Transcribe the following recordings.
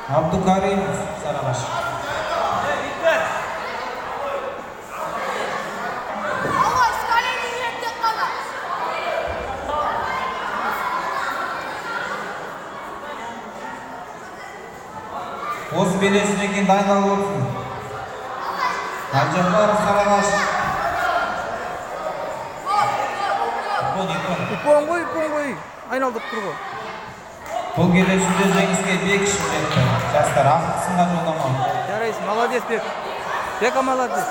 Абдукаримов, Сарыағаш. Осы белесінен кейін дайындалып отырсын. Әлжапаров, Сарыағаш. Ипон ғой. Айналдырып тұр ғой. Бұл келесінде жеңіске Бекішев жетті. Жастар ақтысынға жолдама. Жарайсың, молодец Бек. Бека молодец.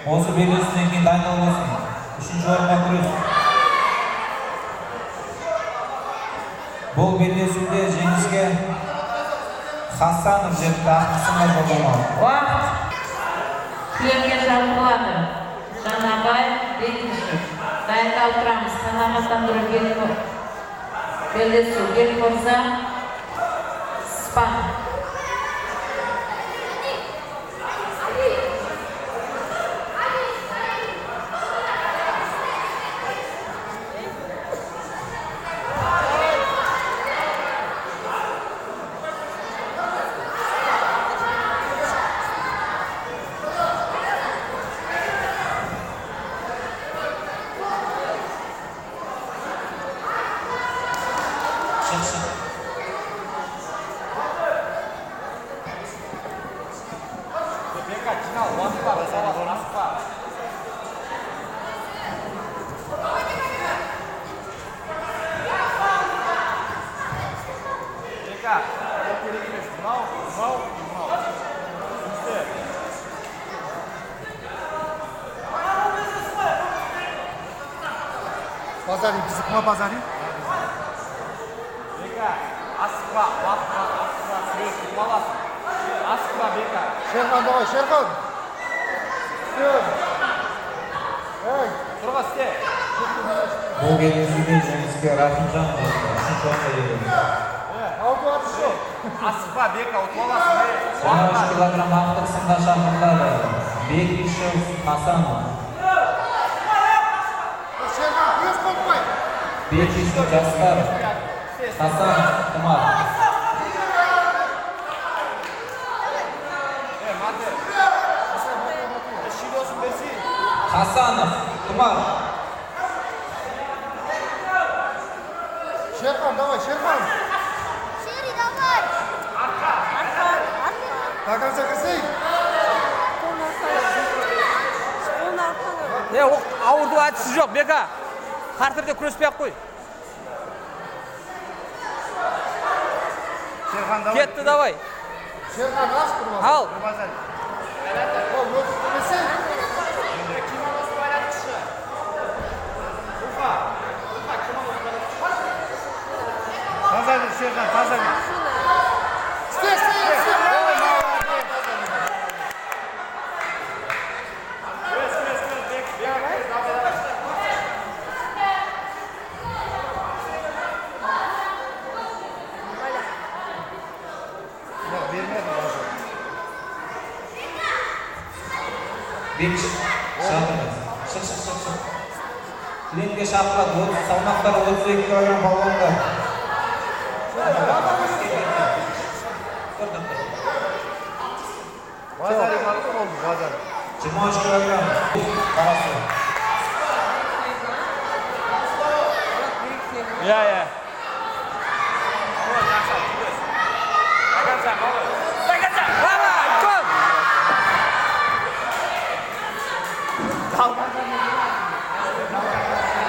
Осы белесінен кейін дайындалып olsun. Үшінші орынға күрес. Бұл белесінде жеңіске Хасанов жетті. Ақтысынға жолдама. Уақыт тілерге жабылады. Жанабай, Бекішев. Дайындалып тұрамыз. Қанағаттандыру белдесу. Гелмұрза, Спан. Базарин, қызықма базарин. Бека, асықпа, уақытқа, асықпа, сүрес, ұлаласын. Асықпа, Бека. Шерхан, давай, Шерхан. Сен. Эй. Тұрға істе. Бұл келесінде жеңіске Рахимжан жетті. Үшінші орынға келеді. Алды атышы. Асықпа, Бека, ұтылаласын. 13 килограмм ақтық сында шақырылады. Бекішев, Хасанов. Шерхан, күрес қоймай. Бекішев, жастар. Хасанов, Тұмар. Хасанов, Тұмар. Шерхан, давай, Шерхан. Шери, давай. До конца кірсей. Ауырды әдісі жоқ, Бека. Қарсырде күреспей-ақ қой. Шерхан, давай. Кетті, давай. Шерхан, аш тұрмас. Ал. Базарин. Ол, өтіп кірсей. Базарин, Шерхан, Базарин. Істе. Бекішев, шақырыңыз. Шық. Ленге шақырады. Салмақтары 32 килограмм балуандар. Базарин қалды болды, базарин. 23 килограмм. Қарасы. Я.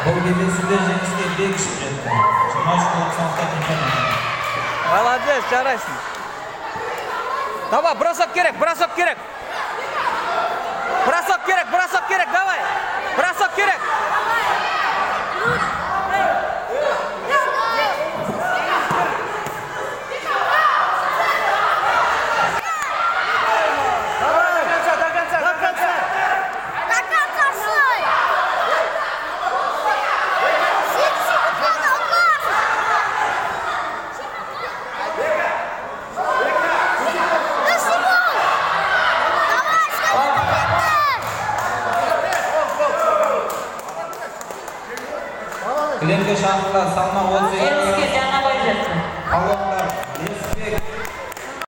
Бұл белесінде жеңіске Бекішев жетті. 23 килограмм. Молодец, жарайсың. Давай, бросок керек. Бросок керек, давай. Бросок керек. Bilenke şartlar salma 30 Elisке жаңа бой жетті. Алло.